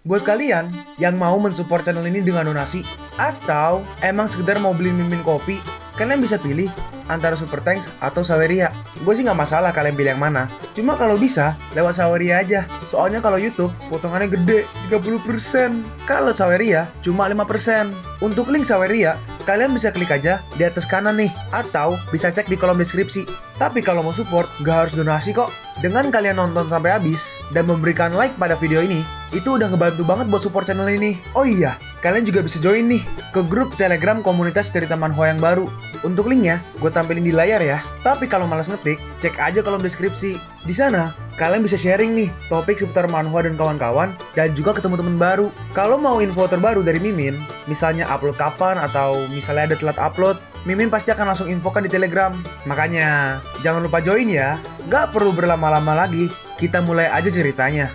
Buat kalian yang mau mensupport channel ini dengan donasi, atau emang sekedar mau beli mimin kopi, kalian bisa pilih antara Super Thanks atau Saweria. Gue sih nggak masalah kalian pilih yang mana. Cuma kalau bisa, lewat Saweria aja. Soalnya kalau YouTube, potongannya gede, 30%. Kalau Saweria, cuma 5%. Untuk link Saweria, kalian bisa klik aja di atas kanan nih. Atau bisa cek di kolom deskripsi. Tapi kalau mau support, nggak harus donasi kok. Dengan kalian nonton sampai habis, dan memberikan like pada video ini, itu udah ngebantu banget buat support channel ini. Oh iya, kalian juga bisa join nih ke grup Telegram komunitas cerita manhwa yang baru. Untuk linknya, gue tampilin di layar ya. Tapi kalau malas ngetik, cek aja kolom deskripsi. Di sana, kalian bisa sharing nih topik seputar manhwa dan kawan-kawan, dan juga ketemu teman baru. Kalau mau info terbaru dari Mimin, misalnya upload kapan atau misalnya ada telat upload, Mimin pasti akan langsung infokan di Telegram. Makanya, jangan lupa join ya. Gak perlu berlama-lama lagi, kita mulai aja ceritanya.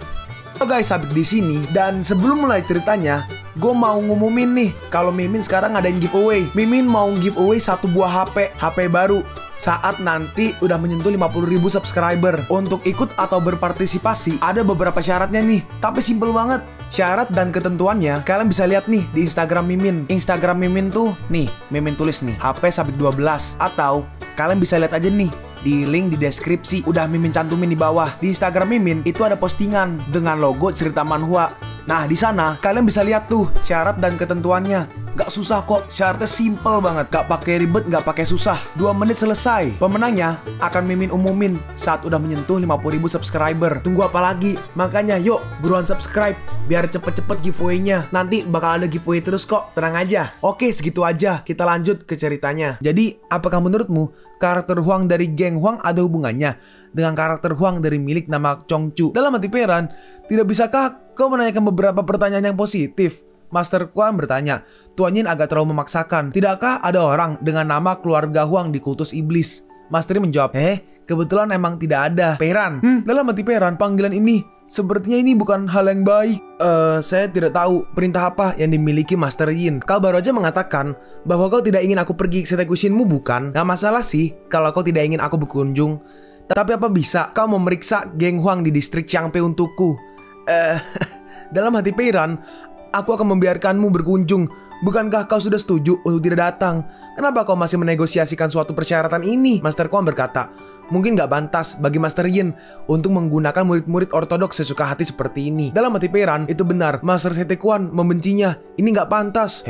Halo guys, Sabik di sini, dan sebelum mulai ceritanya, gue mau ngumumin nih kalau Mimin sekarang ngadain giveaway. Mimin mau giveaway satu buah HP baru saat nanti udah menyentuh 50.000 subscriber. Untuk ikut atau berpartisipasi ada beberapa syaratnya nih, tapi simple banget. Syarat dan ketentuannya kalian bisa lihat nih di Instagram Mimin. Instagram Mimin tuh nih, Mimin tulis nih HP Sabik 12, atau kalian bisa lihat aja nih di link di deskripsi, udah Mimin cantumin di bawah. Di Instagram Mimin itu ada postingan dengan logo cerita manhwa. Nah, di sana kalian bisa lihat tuh syarat dan ketentuannya. Gak susah kok, syaratnya simple banget. Gak pakai ribet, gak pakai susah. 2 menit selesai. Pemenangnya akan Mimin umumin saat udah menyentuh 50.000 subscriber. Tunggu apa lagi? Makanya yuk, buruan subscribe biar cepet-cepet giveaway-nya. Nanti bakal ada giveaway terus kok, tenang aja. Oke, segitu aja. Kita lanjut ke ceritanya. Jadi, apakah menurutmu karakter Hwang dari geng Hwang ada hubungannya dengan karakter Hwang dari milik nama Chongchu? Dalam hati Peran, tidak bisakah kau menanyakan beberapa pertanyaan yang positif? Master Kwan bertanya. Tuan Yin agak terlalu memaksakan. Tidakkah ada orang dengan nama keluarga Hwang di kultus iblis? Master Yin menjawab, kebetulan emang tidak ada. Peran, dalam hati Peran, panggilan ini sepertinya ini bukan hal yang baik. Saya tidak tahu perintah apa yang dimiliki Master Yin. Kau baru aja mengatakan bahwa kau tidak ingin aku pergi ke Setekushinmu, bukan? Gak masalah sih kalau kau tidak ingin aku berkunjung. Tapi apa bisa kau memeriksa geng Hwang di distrik Changpe untukku? Dalam hati Peran, aku akan membiarkanmu berkunjung. Bukankah kau sudah setuju untuk tidak datang? Kenapa kau masih menegosiasikan suatu persyaratan ini? Master Kwan berkata, mungkin gak pantas bagi Master Yin untuk menggunakan murid-murid ortodoks sesuka hati seperti ini. Dalam hati Peran, itu benar. Master Sekte Kwan membencinya. Ini gak pantas.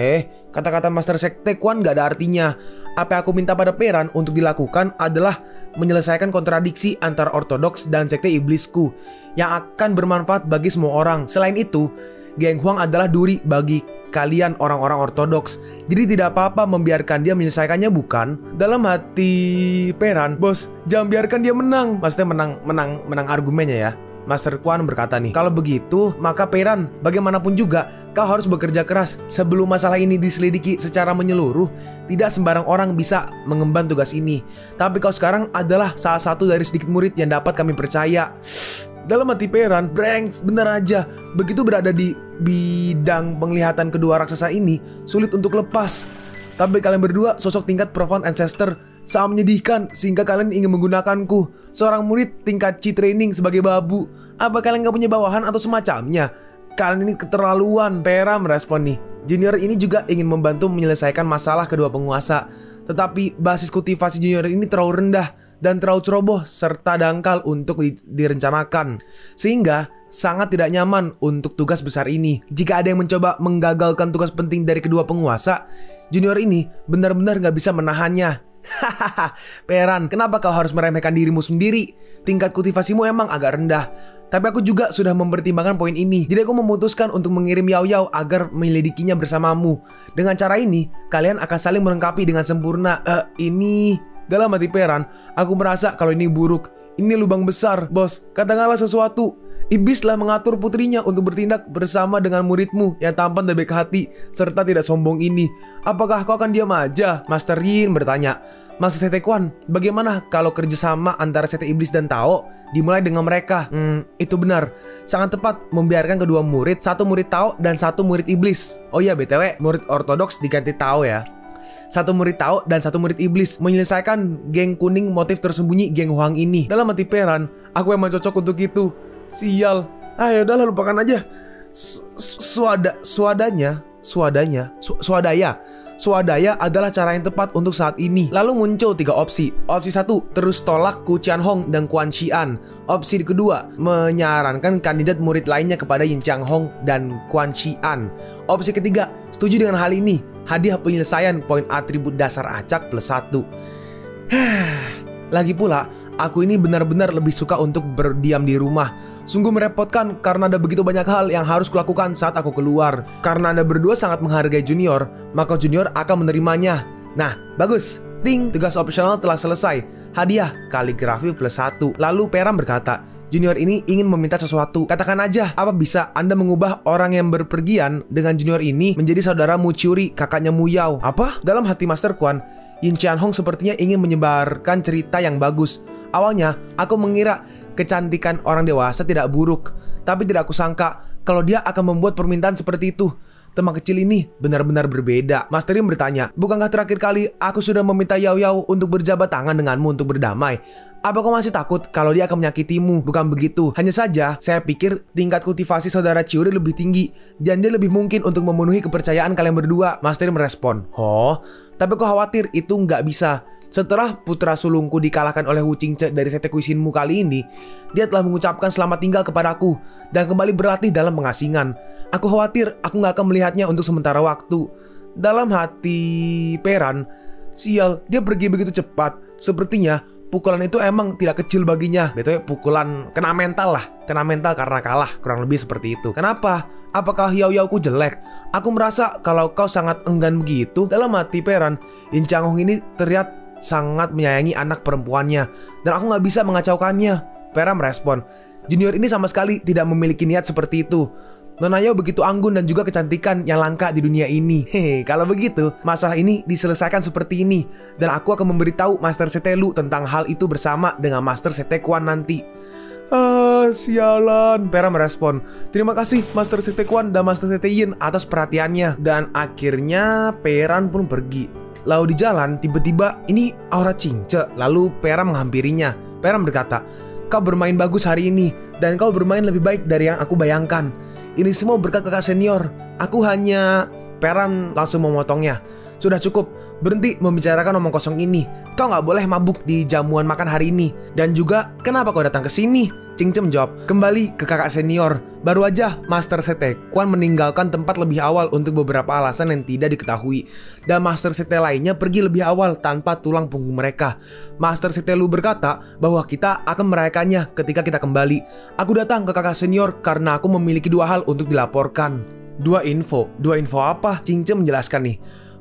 Kata-kata Master Sekte Kwan gak ada artinya. Apa yang aku minta pada Peran untuk dilakukan adalah menyelesaikan kontradiksi antara ortodoks dan sekte iblisku yang akan bermanfaat bagi semua orang. Selain itu, geng Hwang adalah duri bagi kalian orang-orang ortodoks. Jadi tidak apa-apa membiarkan dia menyelesaikannya, bukan? Dalam hati Peran, bos, jangan biarkan dia menang. Maksudnya menang argumennya ya. Master Kwan berkata nih, kalau begitu maka Peran, bagaimanapun juga kau harus bekerja keras. Sebelum masalah ini diselidiki secara menyeluruh, tidak sembarang orang bisa mengemban tugas ini. Tapi kau sekarang adalah salah satu dari sedikit murid yang dapat kami percaya. Dalam hati Peran, Branks, bener aja. Begitu berada di bidang penglihatan kedua raksasa ini, sulit untuk lepas. Tapi kalian berdua sosok tingkat profound ancestor sangat menyedihkan sehingga kalian ingin menggunakanku, seorang murid tingkat C training, sebagai babu. Apa kalian gak punya bawahan atau semacamnya? Kalian ini keterlaluan. Peran merespon nih. Junior ini juga ingin membantu menyelesaikan masalah kedua penguasa. Tetapi basis kultivasi junior ini terlalu rendah dan terlalu ceroboh serta dangkal untuk direncanakan, sehingga sangat tidak nyaman untuk tugas besar ini. Jika ada yang mencoba menggagalkan tugas penting dari kedua penguasa, junior ini benar-benar gak bisa menahannya. Hahaha, Peran, kenapa kau harus meremehkan dirimu sendiri? Tingkat kultivasimu emang agak rendah. Tapi aku juga sudah mempertimbangkan poin ini. Jadi aku memutuskan untuk mengirim Yao Yao agar menyelidikinya bersamamu. Dengan cara ini, kalian akan saling melengkapi dengan sempurna. Ini... Dalam hati Peran, aku merasa kalau ini buruk. Ini lubang besar, bos. Katakanlah sesuatu. Iblislah mengatur putrinya untuk bertindak bersama dengan muridmu yang tampan dan baik hati serta tidak sombong ini. Apakah kau akan diam aja? Master Yin bertanya. Master Sekte Kwan, bagaimana kalau kerjasama antara Sekte Iblis dan Tao dimulai dengan mereka? Itu benar. Sangat tepat membiarkan kedua murid, satu murid Tao dan satu murid Iblis. Oh iya, BTW, murid ortodoks diganti Tao ya. Satu murid Tao dan satu murid iblis menyelesaikan geng kuning motif tersembunyi geng Hwang ini. Dalam hati Peran, aku emang cocok untuk itu. Sial. Udahlah, lupakan aja. Swadaya adalah cara yang tepat untuk saat ini. Lalu muncul 3 opsi. Opsi 1, terus tolak Ku Tianhong dan Quan Xian. Opsi kedua, menyarankan kandidat murid lainnya kepada Yin Qianghong dan Quan Xian. Opsi ketiga, setuju dengan hal ini. Hadiah penyelesaian poin atribut dasar acak +1. Lagi pula, aku ini benar-benar lebih suka untuk berdiam di rumah. Sungguh merepotkan karena ada begitu banyak hal yang harus kulakukan saat aku keluar. Karena Anda berdua sangat menghargai Junior, maka Junior akan menerimanya. Nah, bagus. Ting, tugas opsional telah selesai. Hadiah kaligrafi +1. Lalu Peram berkata, Junior ini ingin meminta sesuatu. Katakan aja, apa bisa Anda mengubah orang yang berpergian dengan Junior ini menjadi saudara Mu Chiuri, kakaknya Mu Yao? Apa? Dalam hati Master Quan, Yin Qianhong sepertinya ingin menyebarkan cerita yang bagus. Awalnya, aku mengira kecantikan orang dewasa tidak buruk, tapi tidak aku sangka kalau dia akan membuat permintaan seperti itu. Teman kecil ini benar-benar berbeda. Master Yin bertanya, bukankah terakhir kali aku sudah meminta Yao Yao untuk berjabat tangan denganmu untuk berdamai? Apa kau masih takut kalau dia akan menyakitimu? Bukan begitu. Hanya saja, saya pikir tingkat kultivasi saudara Chiuri lebih tinggi, dan dia lebih mungkin untuk memenuhi kepercayaan kalian berdua. Master Yin merespon, oh, tapi kau khawatir itu nggak bisa. Setelah putra sulungku dikalahkan oleh Wu Qingce dari Sekte Kuishinmu kali ini, dia telah mengucapkan selamat tinggal kepadaku dan kembali berlatih dalam pengasingan. Aku khawatir aku nggak akan melihatnya untuk sementara waktu. Dalam hati Peran, sial, dia pergi begitu cepat. Sepertinya pukulan itu emang tidak kecil baginya. Betul, pukulan kena mental lah. Kena mental karena kalah, kurang lebih seperti itu. Kenapa? Apakah Yao Yaoku jelek? Aku merasa kalau kau sangat enggan begitu. Dalam hati Peran, Yin Qianghong ini terlihat sangat menyayangi anak perempuannya, dan aku nggak bisa mengacaukannya. Peran merespon, Junior ini sama sekali tidak memiliki niat seperti itu. Nona Yao begitu anggun dan juga kecantikan yang langka di dunia ini. Hehe, kalau begitu, masalah ini diselesaikan seperti ini, dan aku akan memberitahu Master Sete Lu tentang hal itu bersama dengan Master Sete Quan nanti. Sialan. Peran merespon, terima kasih Master Sete Quan dan Master Sete Yin atas perhatiannya. Dan akhirnya Peran pun pergi. Lalu di jalan, tiba-tiba ini aura Qingce. Lalu Peran menghampirinya. Peran berkata, kau bermain bagus hari ini, dan kau bermain lebih baik dari yang aku bayangkan. Ini semua berkat kakak senior. Aku hanya... Peran langsung memotongnya. Sudah cukup, berhenti membicarakan omong kosong ini. Kau nggak boleh mabuk di jamuan makan hari ini. Dan juga, kenapa kau datang ke sini? Qingce menjawab, kembali ke kakak senior. Baru aja Master Sete Quan meninggalkan tempat lebih awal untuk beberapa alasan yang tidak diketahui, dan Master Sete lainnya pergi lebih awal tanpa tulang punggung mereka. Master Sete Lu berkata bahwa kita akan merayakannya ketika kita kembali. Aku datang ke kakak senior karena aku memiliki 2 hal untuk dilaporkan. 2 info apa? Qingce menjelaskan nih.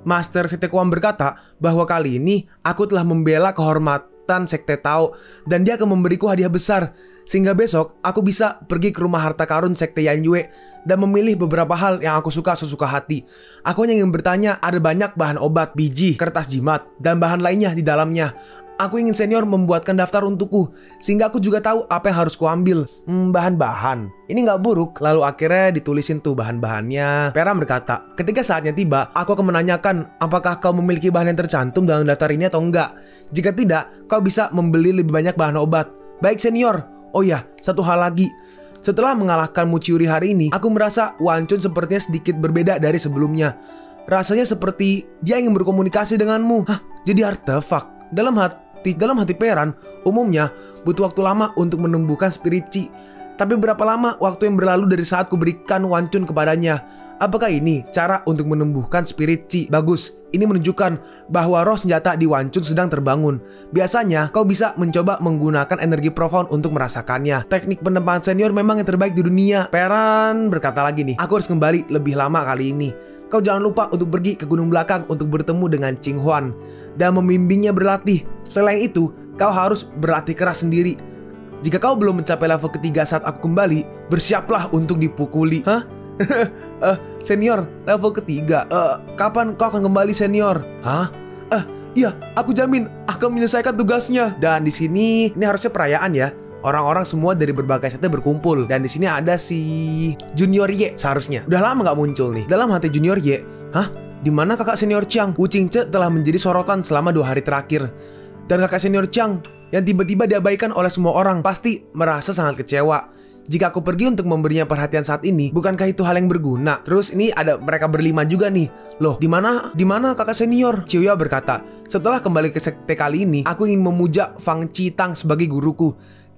Master Sete Quan berkata bahwa kali ini aku telah membela kehormatan Sekte Tao, dan dia akan memberiku hadiah besar, sehingga besok aku bisa pergi ke rumah harta karun Sekte Yanyue dan memilih beberapa hal yang aku suka sesuka hati. Aku hanya ingin bertanya, ada banyak bahan obat, biji, kertas jimat, dan bahan lainnya di dalamnya. Aku ingin senior membuatkan daftar untukku, sehingga aku juga tahu apa yang harus kuambil. Bahan-bahan ini nggak buruk. Lalu akhirnya ditulisin tuh bahan-bahannya. Peram berkata, ketika saatnya tiba, aku akan menanyakan apakah kau memiliki bahan yang tercantum dalam daftar ini atau enggak. Jika tidak, kau bisa membeli lebih banyak bahan obat. Baik senior. Oh ya, satu hal lagi. Setelah mengalahkan Mu Chiuri hari ini, aku merasa Wan Chun sepertinya sedikit berbeda dari sebelumnya. Rasanya seperti dia ingin berkomunikasi denganmu. Hah, jadi artefak. Dalam hati Peran, umumnya butuh waktu lama untuk menumbuhkan spirit Qi. Tapi berapa lama waktu yang berlalu dari saat kuberikan Wan Chun kepadanya? Apakah ini cara untuk menumbuhkan spirit Qi? Bagus, ini menunjukkan bahwa roh senjata di Wan Chun sedang terbangun. Biasanya kau bisa mencoba menggunakan energi profound untuk merasakannya. Teknik penempaan senior memang yang terbaik di dunia. Peran berkata lagi nih, aku harus kembali lebih lama kali ini. Kau jangan lupa untuk pergi ke gunung belakang untuk bertemu dengan Qing Huan dan membimbingnya berlatih. Selain itu, kau harus berlatih keras sendiri. Jika kau belum mencapai level ketiga saat aku kembali, bersiaplah untuk dipukuli. Hah? Senior, level ketiga. Kapan kau akan kembali senior? Hah? Iya, aku jamin akan menyelesaikan tugasnya. Dan di sini ini harusnya perayaan ya. Orang-orang semua dari berbagai sekte berkumpul, dan di sini ada si Junior Ye seharusnya. Udah lama nggak muncul nih. Dalam hati Junior Ye, hah? Di mana kakak senior Chiang? Wu Qingce telah menjadi sorotan selama 2 hari terakhir. Dan kakak senior Chiang yang tiba-tiba diabaikan oleh semua orang pasti merasa sangat kecewa. Jika aku pergi untuk memberinya perhatian saat ini, bukankah itu hal yang berguna? Terus ini ada mereka berlima juga nih. Loh, di mana kakak senior? Chiuya berkata, setelah kembali ke sekte kali ini, aku ingin memuja Fang Qitang sebagai guruku.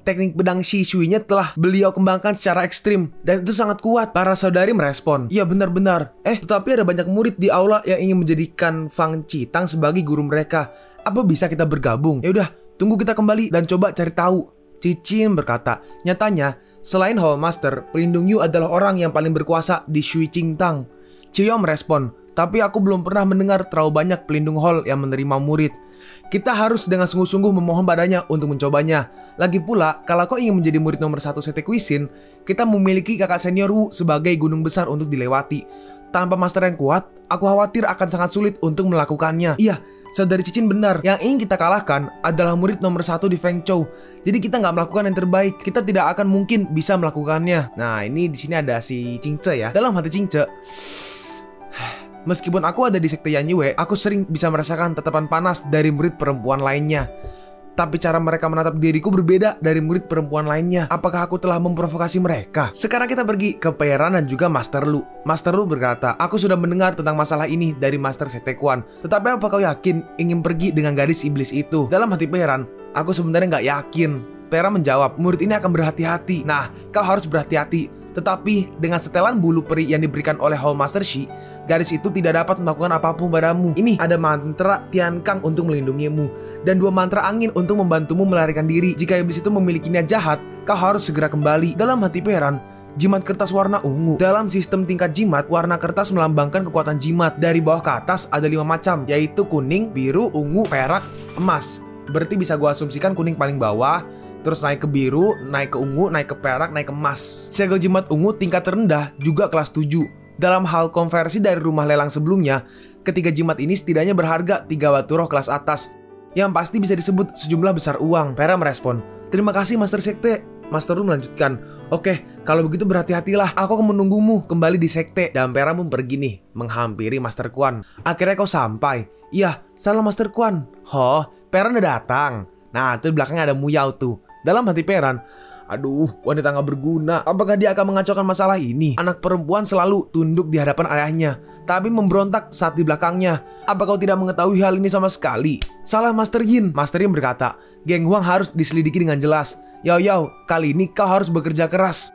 Teknik pedang Shi Shui-nya telah beliau kembangkan secara ekstrim dan itu sangat kuat. Para saudari merespon, iya benar-benar. Tetapi ada banyak murid di aula yang ingin menjadikan Fang Qitang sebagai guru mereka. Apa bisa kita bergabung? Ya udah, tunggu kita kembali dan coba cari tahu. Cicin berkata, nyatanya selain Hall Master, pelindung Yu adalah orang yang paling berkuasa di Shui Qingtang. Chiuya merespon, tapi aku belum pernah mendengar terlalu banyak pelindung Hall yang menerima murid. Kita harus dengan sungguh-sungguh memohon padanya untuk mencobanya. Lagi pula, kalau kau ingin menjadi murid nomor 1 Sekte Kuisin, kita memiliki kakak senior Wu sebagai gunung besar untuk dilewati. Tanpa master yang kuat, aku khawatir akan sangat sulit untuk melakukannya. Iya, saudari Cicin benar. Yang ingin kita kalahkan adalah murid nomor 1 di Feng Chou. Jadi kita nggak melakukan yang terbaik, kita tidak akan mungkin bisa melakukannya. Nah, ini di sini ada si Qingce ya. Dalam hati Qingce, meskipun aku ada di sekte Yan Yue, aku sering bisa merasakan tatapan panas dari murid perempuan lainnya. Tapi cara mereka menatap diriku berbeda dari murid perempuan lainnya. Apakah aku telah memprovokasi mereka? Sekarang kita pergi ke Peran dan juga Master Lu. Master Lu berkata, aku sudah mendengar tentang masalah ini dari Master Sekte Quan. Tetapi apa kau yakin ingin pergi dengan gadis iblis itu? Dalam hati Peran, aku sebenarnya nggak yakin. Peran menjawab, murid ini akan berhati-hati. Nah, kau harus berhati-hati. Tetapi dengan setelan bulu peri yang diberikan oleh Hall Master Shi, gadis itu tidak dapat melakukan apapun padamu. Ini ada mantra Tian Kang untuk melindungimu dan 2 mantra angin untuk membantumu melarikan diri. Jika iblis itu memiliki niat jahat, kau harus segera kembali. Dalam hati Peran, jimat kertas warna ungu. Dalam sistem tingkat jimat, warna kertas melambangkan kekuatan jimat. Dari bawah ke atas ada 5 macam, yaitu kuning, biru, ungu, perak, emas. Berarti bisa gua asumsikan kuning paling bawah, terus naik ke biru, naik ke ungu, naik ke perak, naik ke emas. Segel jimat ungu tingkat terendah juga kelas 7. Dalam hal konversi dari rumah lelang sebelumnya, ketiga jimat ini setidaknya berharga 3 batu roh kelas atas, yang pasti bisa disebut sejumlah besar uang. Pera merespon, terima kasih Master Sekte. Master Lu melanjutkan, oke, kalau begitu berhati-hatilah, aku akan menunggumu kembali di sekte. Dan Pera pun pergi nih, menghampiri Master Quan. Akhirnya kau sampai. Iya, salam Master Quan. Oh, Pera udah datang. Nah, itu di belakangnya ada Muyao tuh. Dalam hati Peran, aduh, wanita gak berguna. Apakah dia akan mengacaukan masalah ini? Anak perempuan selalu tunduk di hadapan ayahnya, tapi memberontak saat di belakangnya. Apa kau tidak mengetahui hal ini sama sekali? Salah Master Yin. Master Yin berkata, Geng Huang harus diselidiki dengan jelas. Yao Yao, kali ini kau harus bekerja keras.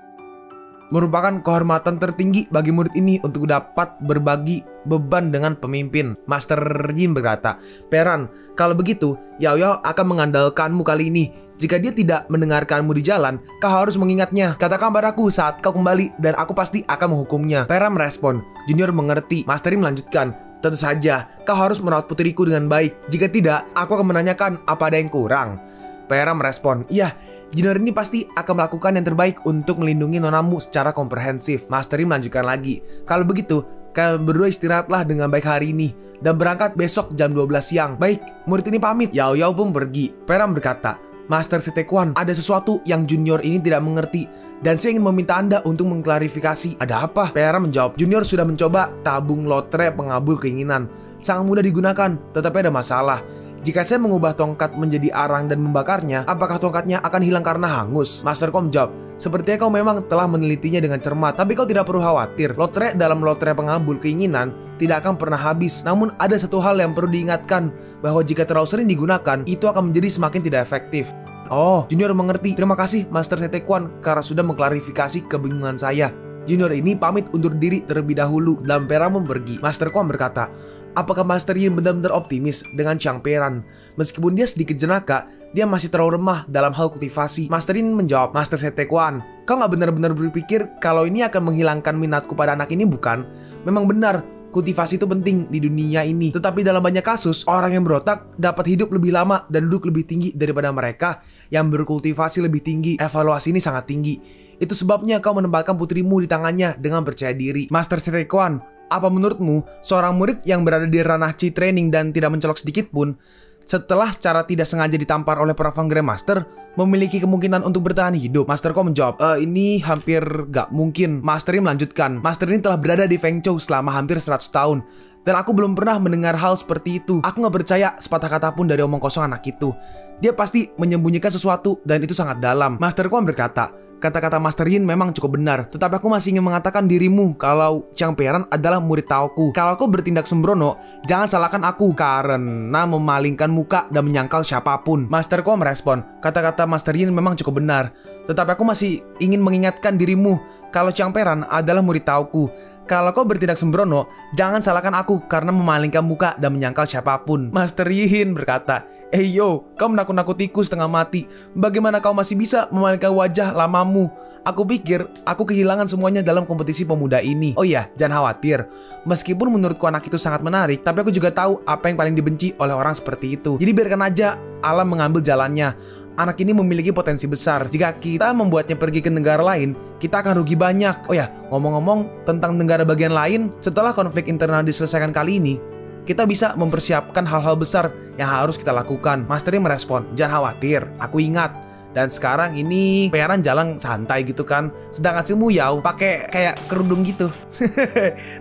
Merupakan kehormatan tertinggi bagi murid ini untuk dapat berbagi beban dengan pemimpin. Master Yin berkata, Peran, kalau begitu, Yao Yao akan mengandalkanmu kali ini. Jika dia tidak mendengarkanmu di jalan, kau harus mengingatnya. Katakan padaku saat kau kembali dan aku pasti akan menghukumnya. Peran merespon, Junior mengerti. Master Yin melanjutkan, tentu saja, kau harus merawat putriku dengan baik. Jika tidak, aku akan menanyakan apa ada yang kurang. Peran merespon, iya, Junior ini pasti akan melakukan yang terbaik untuk melindungi nonamu secara komprehensif. Master Yin melanjutkan lagi, kalau begitu, kalian berdua istirahatlah dengan baik hari ini dan berangkat besok jam 12 siang. Baik, murid ini pamit. Yao Yao pun pergi. Peran berkata, Master Sekte Quan, ada sesuatu yang Junior ini tidak mengerti dan saya ingin meminta Anda untuk mengklarifikasi. Ada apa? Peran menjawab, Junior sudah mencoba tabung lotre pengabul keinginan. Sangat mudah digunakan, tetapi ada masalah. Jika saya mengubah tongkat menjadi arang dan membakarnya, apakah tongkatnya akan hilang karena hangus? Master Kom menjawab, sepertinya kau memang telah menelitinya dengan cermat, tapi kau tidak perlu khawatir. Lotre dalam lotre pengabul keinginan tidak akan pernah habis. Namun ada satu hal yang perlu diingatkan, bahwa jika terlalu sering digunakan, itu akan menjadi semakin tidak efektif. Oh, Junior mengerti. Terima kasih Master Sekte Quan karena sudah mengklarifikasi kebingungan saya. Junior ini pamit undur diri terlebih dahulu dan Pera pun pergi. Master Quan berkata, apakah Master Yin benar-benar optimis dengan Chang Peran? Meskipun dia sedikit jenaka, dia masih terlalu lemah dalam hal kultivasi. Master Yin menjawab, Master Sekte Quan, kau nggak benar-benar berpikir kalau ini akan menghilangkan minatku pada anak ini, bukan? Memang benar, kultivasi itu penting di dunia ini. Tetapi dalam banyak kasus, orang yang berotak dapat hidup lebih lama dan duduk lebih tinggi daripada mereka yang berkultivasi lebih tinggi. Evaluasi ini sangat tinggi. Itu sebabnya kau menempatkan putrimu di tangannya dengan percaya diri. Master Sekte Quan, apa menurutmu seorang murid yang berada di ranah Chi Training dan tidak mencolok sedikit pun, setelah secara tidak sengaja ditampar oleh para Grandmaster, memiliki kemungkinan untuk bertahan hidup? Master Ko menjawab, ini hampir gak mungkin. Master Yin melanjutkan, Master ini telah berada di Feng Chou selama hampir 100 tahun. Dan aku belum pernah mendengar hal seperti itu. Aku gak percaya sepatah kata pun dari omong kosong anak itu. Dia pasti menyembunyikan sesuatu dan itu sangat dalam. Master Ko berkata, kata-kata Master Yin memang cukup benar. Tetapi aku masih ingin mengatakan dirimu kalau Chang Peiran adalah murid Taoku. Kalau kau bertindak sembrono, jangan salahkan aku karena memalingkan muka dan menyangkal siapapun. Master Ko merespon, kata-kata Master Yin memang cukup benar. Tetapi aku masih ingin mengingatkan dirimu kalau Chang Peiran adalah murid Taoku. Kalau kau bertindak sembrono, jangan salahkan aku karena memalingkan muka dan menyangkal siapapun. Master Yin berkata, yo, kau menakut-nakutiku setengah mati. Bagaimana kau masih bisa memalingkan wajah lamamu? Aku pikir aku kehilangan semuanya dalam kompetisi pemuda ini. Oh iya, jangan khawatir. Meskipun menurutku anak itu sangat menarik, tapi aku juga tahu apa yang paling dibenci oleh orang seperti itu. Jadi biarkan aja alam mengambil jalannya. Anak ini memiliki potensi besar. Jika kita membuatnya pergi ke negara lain, kita akan rugi banyak. Oh ya, ngomong-ngomong tentang negara bagian lain, setelah konflik internal diselesaikan kali ini, kita bisa mempersiapkan hal-hal besar yang harus kita lakukan. Master Yin merespon, jangan khawatir, aku ingat. Dan sekarang ini Peiran jalan santai gitu kan, sedangkan si Muyao pakai kayak kerudung gitu.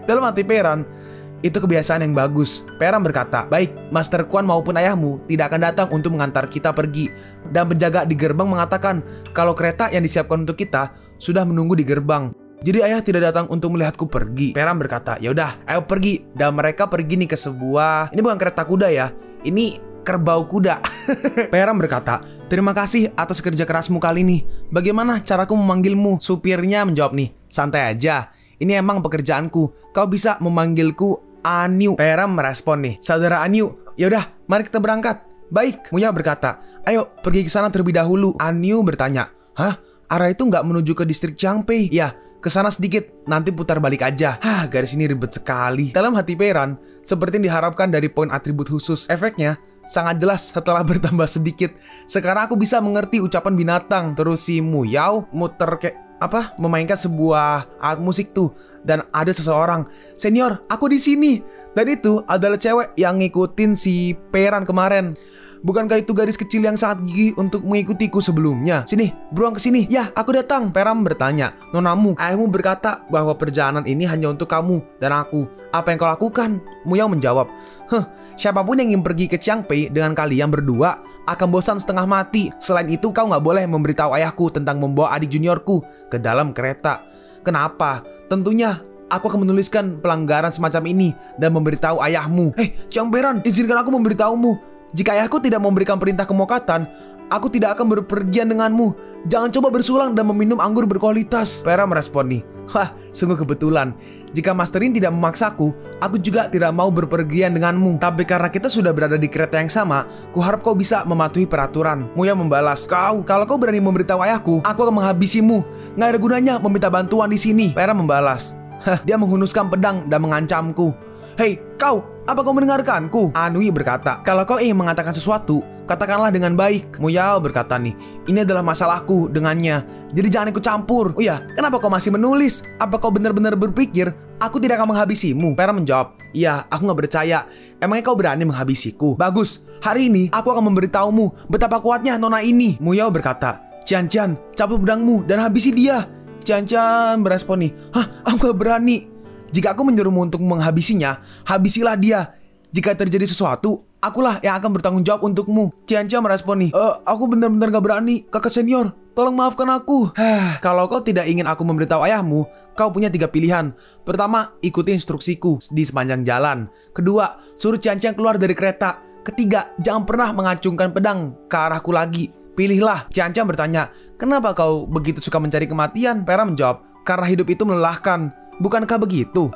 Dalam hati Peiran, itu kebiasaan yang bagus. Peiran berkata, baik, Master Quan maupun ayahmu tidak akan datang untuk mengantar kita pergi. Dan penjaga di gerbang mengatakan kalau kereta yang disiapkan untuk kita sudah menunggu di gerbang. Jadi ayah tidak datang untuk melihatku pergi. Peiran berkata, yaudah, ayo pergi. Dan mereka pergi nih ke sebuah, ini bukan kereta kuda ya, ini kerbau kuda. Peiran berkata, terima kasih atas kerja kerasmu kali ini. Bagaimana caraku memanggilmu? Supirnya menjawab nih, santai aja, ini emang pekerjaanku. Kau bisa memanggilku Anyu. Peiran merespon nih, saudara Anyu, yaudah, mari kita berangkat. Baik, Muyao berkata, ayo pergi ke sana terlebih dahulu. Anyu bertanya, hah? Arah itu nggak menuju ke distrik Changpei? Ya, ke sana sedikit, nanti putar balik aja. Garis ini ribet sekali. Dalam hati Peiran, seperti yang diharapkan dari poin atribut khusus. Efeknya sangat jelas setelah bertambah sedikit. Sekarang aku bisa mengerti ucapan binatang. Terus si Muyao muter memainkan sebuah alat musik tuh. Dan ada seseorang, senior, aku di sini. Dan itu adalah cewek yang ngikutin si Peiran kemarin. Bukankah itu gadis kecil yang sangat gigih untuk mengikutiku sebelumnya? Sini, beruang ke sini. Ya, aku datang. Peiran bertanya, nonamu, ayahmu berkata bahwa perjalanan ini hanya untuk kamu dan aku. Apa yang kau lakukan? Muyao menjawab, siapapun yang ingin pergi ke Changpei dengan kalian berdua akan bosan setengah mati. Selain itu, kau nggak boleh memberitahu ayahku tentang membawa adik juniorku ke dalam kereta. Kenapa? Tentunya aku akan menuliskan pelanggaran semacam ini dan memberitahu ayahmu. Chang Peiran, izinkan aku memberitahumu. Jika ayahku tidak memberikan perintah kemokatan, aku tidak akan berpergian denganmu. Jangan coba bersulang dan meminum anggur berkualitas. Peiran merespon nih, sungguh kebetulan. Jika Master Yin tidak memaksaku, aku juga tidak mau berpergian denganmu. Tapi karena kita sudah berada di kereta yang sama, kuharap kau bisa mematuhi peraturan. Muyao membalas, kalau kau berani memberitahu ayahku, aku akan menghabisimu. Nggak ada gunanya meminta bantuan di sini. Peiran membalas, dia menghunuskan pedang dan mengancamku. Hei, kau, apa kau mendengarkanku? Anui berkata, kalau kau ingin mengatakan sesuatu, katakanlah dengan baik. Muyao berkata nih, ini adalah masalahku dengannya, jadi jangan ikut campur. Oh ya, kenapa kau masih menulis? Apa kau benar-benar berpikir aku tidak akan menghabisimu? Peiran menjawab, iya, aku nggak percaya. Emangnya kau berani menghabisiku? Bagus, hari ini aku akan memberitahumu betapa kuatnya nona ini. Muyao berkata, Cian, cabut pedangmu dan habisi dia. Cian berespon nih, aku nggak berani. Jika aku menyuruhmu untuk menghabisinya, habisilah dia. Jika terjadi sesuatu, akulah yang akan bertanggung jawab untukmu. Cian merespon nih, aku benar-benar gak berani. Kakak senior, tolong maafkan aku. Kalau kau tidak ingin aku memberitahu ayahmu, kau punya 3 pilihan. Pertama, ikuti instruksiku di sepanjang jalan. Kedua, suruh Cian keluar dari kereta. Ketiga, jangan pernah mengacungkan pedang ke arahku lagi. Pilihlah. Cian bertanya, kenapa kau begitu suka mencari kematian? Peiran menjawab, karena hidup itu melelahkan. Bukankah begitu?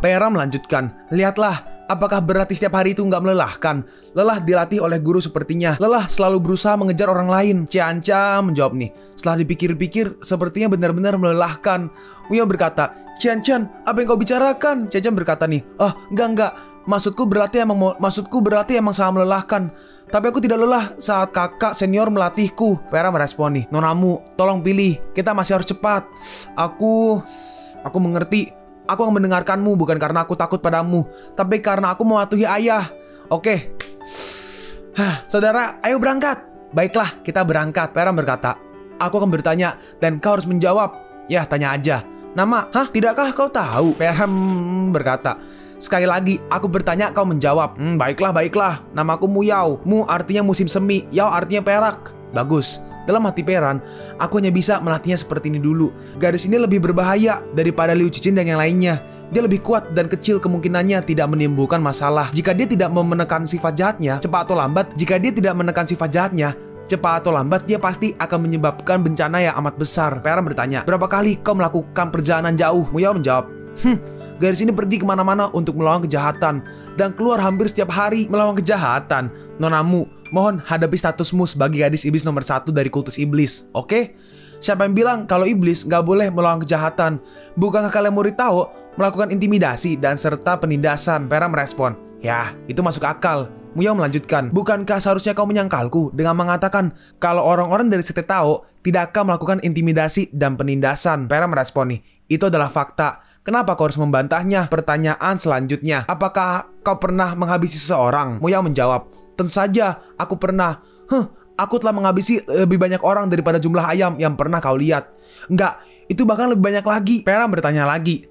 Peiran melanjutkan, lihatlah, apakah berarti setiap hari itu nggak melelahkan? Lelah dilatih oleh guru sepertinya. Lelah selalu berusaha mengejar orang lain. Cian menjawab nih, setelah dipikir-pikir, sepertinya benar-benar melelahkan. Muyao berkata, Cian, apa yang kau bicarakan? Cian berkata nih, enggak. Maksudku berarti emang sangat melelahkan. Tapi aku tidak lelah saat kakak senior melatihku. Peiran merespon nih, nonamu, tolong pilih. Kita masih harus cepat. Aku mengerti. Aku akan mendengarkanmu bukan karena aku takut padamu, tapi karena aku mematuhi ayah. Oke. Saudara, ayo berangkat. Baiklah, kita berangkat. Peiran berkata, aku akan bertanya dan kau harus menjawab. Ya, tanya aja. Nama? Tidakkah kau tahu? Peiran berkata, sekali lagi, aku bertanya, kau menjawab. Baiklah. Namaku Muyao. Mu artinya musim semi, Yao artinya perak. Bagus. Dalam hati Peran, aku hanya bisa melatihnya seperti ini dulu. Gadis ini lebih berbahaya daripada Liu Cicin dan yang lainnya. Dia lebih kuat dan kecil kemungkinannya tidak menimbulkan masalah. Jika dia tidak menekan sifat jahatnya, cepat atau lambat, cepat atau lambat dia pasti akan menyebabkan bencana yang amat besar. Peran bertanya, berapa kali kau melakukan perjalanan jauh? Muyao menjawab, gadis ini pergi kemana-mana untuk melawan kejahatan dan keluar hampir setiap hari melawan kejahatan. Nonamu, mohon hadapi statusmu sebagai gadis iblis nomor 1 dari kultus iblis, oke? Siapa yang bilang kalau iblis nggak boleh melawan kejahatan? Bukankah kalian murid tahu melakukan intimidasi dan serta penindasan? Peran merespon, ya itu masuk akal. Muyao melanjutkan, bukankah seharusnya kau menyangkalku dengan mengatakan kalau orang-orang dari sekte Tao tidak akan melakukan intimidasi dan penindasan? Peran merespon nih, itu adalah fakta. Kenapa kau harus membantahnya? Pertanyaan selanjutnya, apakah kau pernah menghabisi seseorang? Muyao menjawab, tentu saja aku pernah. Aku telah menghabisi lebih banyak orang daripada jumlah ayam yang pernah kau lihat. Enggak, itu bahkan lebih banyak lagi. Peran bertanya lagi,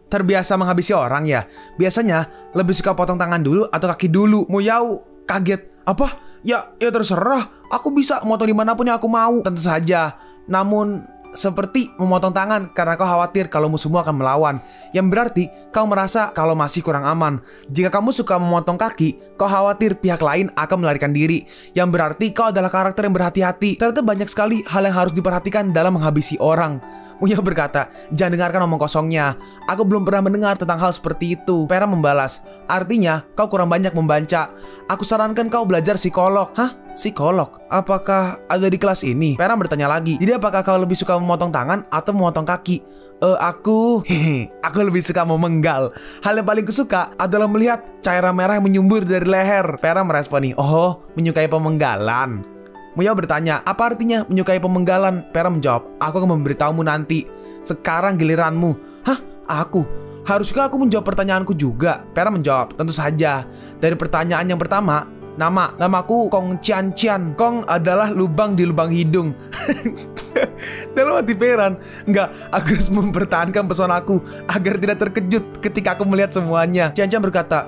terbiasa menghabisi orang ya? Biasanya lebih suka potong tangan dulu atau kaki dulu? Muyao kaget. Apa? Ya terserah. Aku bisa motong dimanapun yang aku mau. Tentu saja. Namun seperti memotong tangan karena kau khawatir kalau musuhmu akan melawan, yang berarti kau merasa kalau masih kurang aman. Jika kamu suka memotong kaki, kau khawatir pihak lain akan melarikan diri, yang berarti kau adalah karakter yang berhati-hati. Ternyata banyak sekali hal yang harus diperhatikan dalam menghabisi orang. Muyao berkata, jangan dengarkan omong kosongnya. Aku belum pernah mendengar tentang hal seperti itu. Peran membalas, artinya kau kurang banyak membaca. Aku sarankan kau belajar psikolog. Psikolog? Apakah ada di kelas ini? Peran bertanya lagi, jadi apakah kau lebih suka memotong tangan atau memotong kaki? Aku lebih suka memenggal. Hal yang paling kusuka adalah melihat cairan merah yang menyembur dari leher. Peran meresponi, menyukai pemenggalan. Muyao bertanya, apa artinya menyukai pemenggalan? Peran menjawab, aku akan memberitahumu nanti. Sekarang giliranmu. Aku? Haruskah aku menjawab pertanyaanku juga? Peran menjawab, tentu saja. Dari pertanyaan yang pertama, namaku Kong Cian. Kong adalah lubang di lubang hidung. Dalam hati Peran, enggak, aku harus mempertahankan pesonaku agar tidak terkejut ketika aku melihat semuanya. Cian berkata,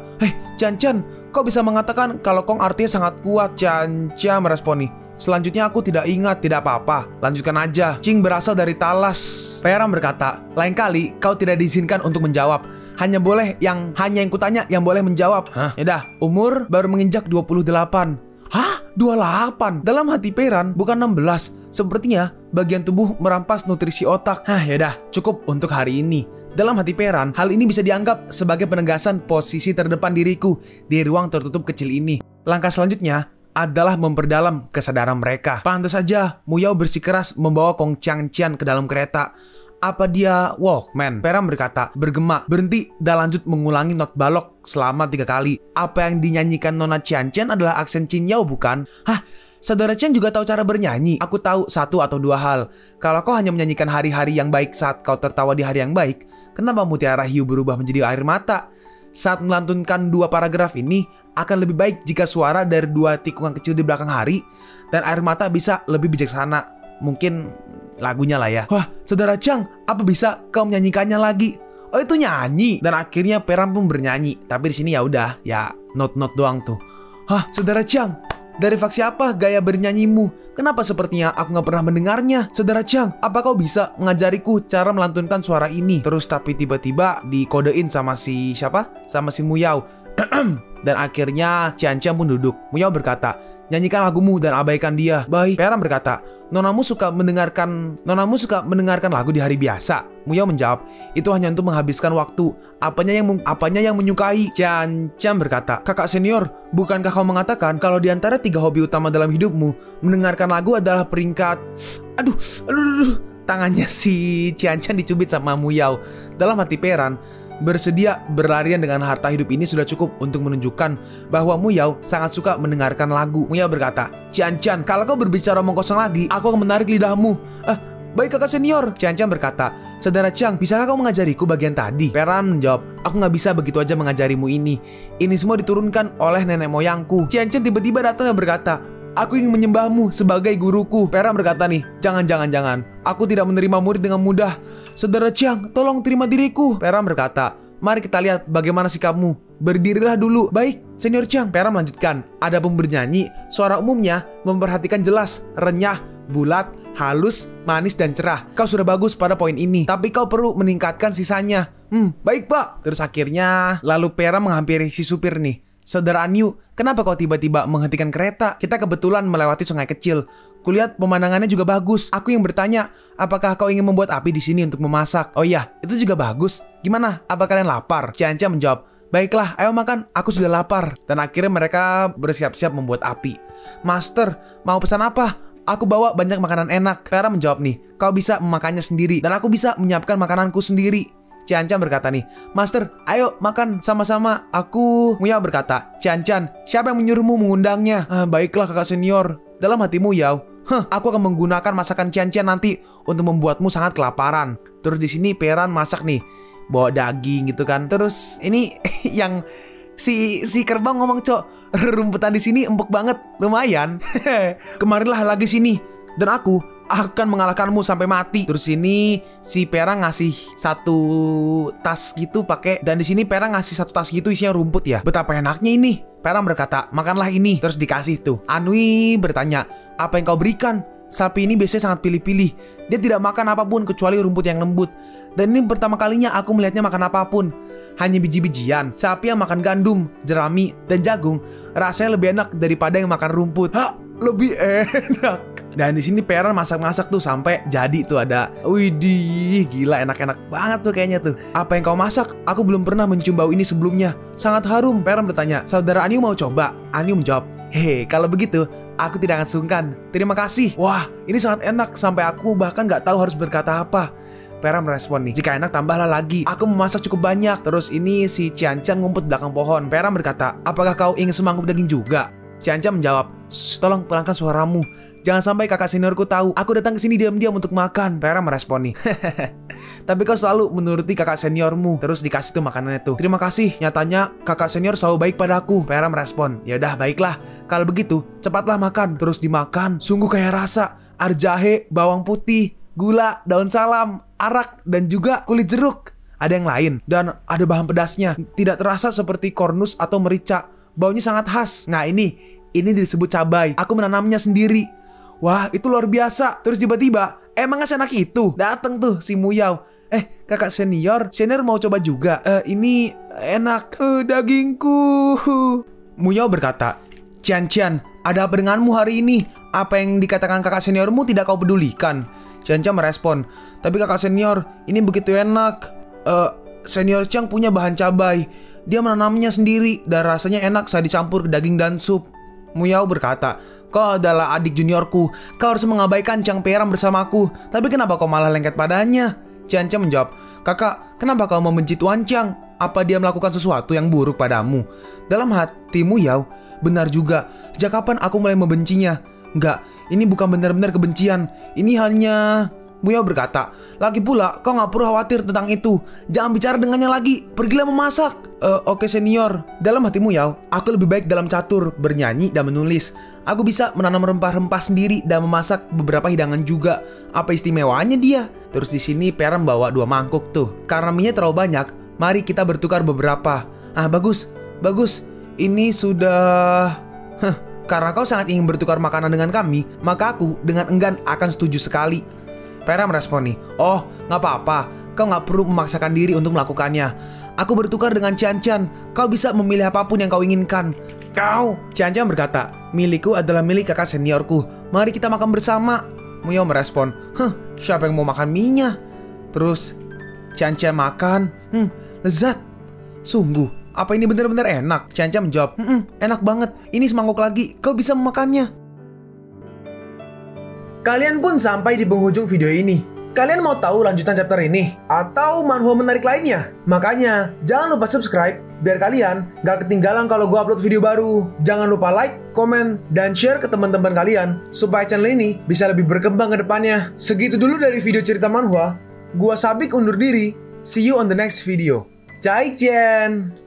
Cian, kau bisa mengatakan kalau Kong artinya sangat kuat? Cian meresponi, selanjutnya aku tidak ingat. Tidak apa-apa, lanjutkan aja. Cing berasal dari talas. Peran berkata, lain kali kau tidak diizinkan untuk menjawab. Hanya yang kutanya yang boleh menjawab. Yaudah, umur baru menginjak 28. 28? Dalam hati Peran, bukan 16. Sepertinya bagian tubuh merampas nutrisi otak. Yaudah, cukup untuk hari ini. Dalam hati Peran, hal ini bisa dianggap sebagai penegasan posisi terdepan diriku di ruang tertutup kecil ini. Langkah selanjutnya adalah memperdalam kesadaran mereka. Pantas saja Muyao bersikeras membawa Kong Cian ke dalam kereta. Apa dia Walkman? Peran berkata, bergema, berhenti, dan lanjut mengulangi not balok selama 3 kali. Apa yang dinyanyikan Nona Cian adalah aksen Cinyao, bukan? Saudara Cian juga tahu cara bernyanyi. Aku tahu 1 atau 2 hal. Kalau kau hanya menyanyikan hari-hari yang baik saat kau tertawa di hari yang baik, kenapa mutiara hiu berubah menjadi air mata? Saat melantunkan 2 paragraf ini, akan lebih baik jika suara dari 2 tikungan kecil di belakang hari dan air mata bisa lebih bijaksana. Mungkin lagunya lah ya. Saudara Chang, apa bisa kau menyanyikannya lagi? Itu nyanyi. Dan akhirnya Peran pun bernyanyi. Tapi di sini ya udah, ya not doang tuh. Saudara Chang, dari faksi apa gaya bernyanyimu? Kenapa sepertinya aku nggak pernah mendengarnya? Saudara Chang, apa kau bisa mengajariku cara melantunkan suara ini? Terus tapi tiba-tiba dikodein sama si siapa? Sama si Muyao. Dan akhirnya Cian pun duduk. Muyao berkata, nyanyikan lagumu dan abaikan dia. Baik. Peran berkata, nonamu suka mendengarkan lagu di hari biasa? Muyao menjawab, itu hanya untuk menghabiskan waktu. Apanya yang menyukai? Cian berkata, kakak senior, bukankah kau mengatakan kalau di antara 3 hobi utama dalam hidupmu, mendengarkan lagu adalah peringkat... Aduh. Tangannya si Cian dicubit sama Muyao. Dalam hati Peran, bersedia berlarian dengan harta hidup ini sudah cukup untuk menunjukkan bahwa Muyao sangat suka mendengarkan lagu. Muyao berkata, Cian, kalau kau berbicara omong kosong lagi, aku akan menarik lidahmu. Baik kakak senior. Cian berkata, saudara Chang, bisakah kau mengajariku bagian tadi? Peran menjawab, aku nggak bisa begitu aja mengajarimu ini. Ini semua diturunkan oleh nenek moyangku. Cian tiba-tiba datang dan berkata, aku ingin menyembahmu sebagai guruku. Peran berkata nih, jangan. Aku tidak menerima murid dengan mudah. Saudara Chiang, tolong terima diriku. Peran berkata, mari kita lihat bagaimana sikapmu. Berdirilah dulu. Baik, senior Chiang. Peran melanjutkan, adapun bernyanyi, suara umumnya memperhatikan jelas, renyah, bulat, halus, manis, dan cerah. Kau sudah bagus pada poin ini, tapi kau perlu meningkatkan sisanya. Baik pak. Terus akhirnya, lalu Pera menghampiri si supir nih. Saudara Anyu, kenapa kau tiba-tiba menghentikan kereta? Kita kebetulan melewati sungai kecil. Kulihat pemandangannya juga bagus. Aku yang bertanya, apakah kau ingin membuat api di sini untuk memasak? Oh iya, itu juga bagus. Gimana? Apa kalian lapar? Cianca menjawab, baiklah, ayo makan. Aku sudah lapar. Dan akhirnya mereka bersiap-siap membuat api. Master, mau pesan apa? Aku bawa banyak makanan enak. Pera menjawab nih, kau bisa memakannya sendiri. Dan aku bisa menyiapkan makananku sendiri. Cian-Cian berkata nih, Master, ayo makan sama-sama. Muyao berkata, Cian-Cian, siapa yang menyuruhmu mengundangnya? Baiklah kakak senior. Dalam hatimu Yao, aku akan menggunakan masakan Cian-Cian nanti untuk membuatmu sangat kelaparan. Terus di sini Peran masak nih, bawa daging gitu kan. Terus ini yang si kerbau ngomong, Cok, rumputan di sini empuk banget, lumayan. Kemarilah lagi sini dan aku akan mengalahkanmu sampai mati. Terus ini si Pera ngasih satu tas gitu pakai, dan di sini Pera ngasih satu tas gitu isinya rumput ya. Betapa enaknya ini. Pera berkata, makanlah ini. Terus dikasih tuh. Anui bertanya, apa yang kau berikan? Sapi ini biasanya sangat pilih-pilih. Dia tidak makan apapun kecuali rumput yang lembut. Dan ini pertama kalinya aku melihatnya makan apapun. Hanya biji-bijian. Sapi yang makan gandum, jerami, dan jagung rasanya lebih enak daripada yang makan rumput. Lebih enak. Dan di sini Peran masak-masak tuh sampai jadi tuh ada. Widih, gila enak-enak banget tuh kayaknya tuh. Apa yang kau masak? Aku belum pernah mencium bau ini sebelumnya. Sangat harum. Peran bertanya, saudara Anyu mau coba? Anyu menjawab, hei, kalau begitu aku tidak akan sungkan. Terima kasih. Wah, ini sangat enak sampai aku bahkan nggak tahu harus berkata apa. Pera merespon nih, jika enak tambahlah lagi. Aku memasak cukup banyak. Terus ini si Cian-Cian ngumpet belakang pohon. Pera berkata, apakah kau ingin semangkuk daging juga? Cian-Cian menjawab, tolong pelankan suaramu. Jangan sampai kakak seniorku tahu aku datang ke sini diam-diam untuk makan. Pera merespon nih. Tapi kau selalu menuruti kakak seniormu. Terus dikasih tuh makanannya tuh. Terima kasih. Nyatanya kakak senior selalu baik padaku. Pera merespon. Ya udah baiklah. Kalau begitu cepatlah makan. Terus dimakan. Sungguh kaya rasa. Ada jahe, bawang putih, gula, daun salam, arak, dan juga kulit jeruk. Ada yang lain. Dan ada bahan pedasnya. Tidak terasa seperti kornus atau merica. Baunya sangat khas. Nah ini disebut cabai. Aku menanamnya sendiri. Wah, itu luar biasa. Terus tiba-tiba, emang gak seenak itu? Dateng tuh si Muyao. Kakak senior mau coba juga. Ini enak. Dagingku. Muyao berkata, Cian-Cian, ada apa denganmu hari ini? Apa yang dikatakan kakak seniormu tidak kau pedulikan? Cian-Cian merespon, tapi kakak senior, ini begitu enak. Senior Chang punya bahan cabai. Dia menanamnya sendiri dan rasanya enak saat dicampur ke daging dan sup. Muyao berkata, kau adalah adik juniorku. Kau harus mengabaikan Chang Peram bersamaku. Tapi kenapa kau malah lengket padanya? Cian-Cian menjawab, kakak, kenapa kau membenci Tuan Chang? Apa dia melakukan sesuatu yang buruk padamu? Dalam hati Muyao, benar juga. Sejak kapan aku mulai membencinya? Enggak, ini bukan benar-benar kebencian. Ini hanya... Muyao berkata, lagi pula kau gak perlu khawatir tentang itu. Jangan bicara dengannya lagi. Pergilah memasak. Oke senior. Dalam hati Muyao, aku lebih baik dalam catur, bernyanyi, dan menulis. Aku bisa menanam rempah-rempah sendiri dan memasak beberapa hidangan juga. Apa istimewanya dia? Terus di sini Peran bawa 2 mangkuk tuh. Karena minyak terlalu banyak, mari kita bertukar beberapa. Bagus. Ini sudah... Karena kau sangat ingin bertukar makanan dengan kami, maka aku dengan enggan akan setuju sekali. Pera merespon nih, oh gak apa-apa, kau gak perlu memaksakan diri untuk melakukannya. Aku bertukar dengan Cian-Cian, kau bisa memilih apapun yang kau inginkan. Kau? Cian-Cian berkata, milikku adalah milik kakak seniorku, mari kita makan bersama. Muyao merespon, siapa yang mau makan mie-nya? Terus Cian-Cian makan, lezat. Sungguh, apa ini benar-benar enak? Cian-Cian menjawab, enak banget, ini semangkuk lagi, kau bisa memakannya. Kalian pun sampai di penghujung video ini. Kalian mau tahu lanjutan chapter ini? Atau manhwa menarik lainnya? Makanya, jangan lupa subscribe biar kalian gak ketinggalan kalau gue upload video baru. Jangan lupa like, komen, dan share ke teman-teman kalian supaya channel ini bisa lebih berkembang ke depannya. Segitu dulu dari video cerita manhwa. Gua Sabik undur diri. See you on the next video. Zaijian!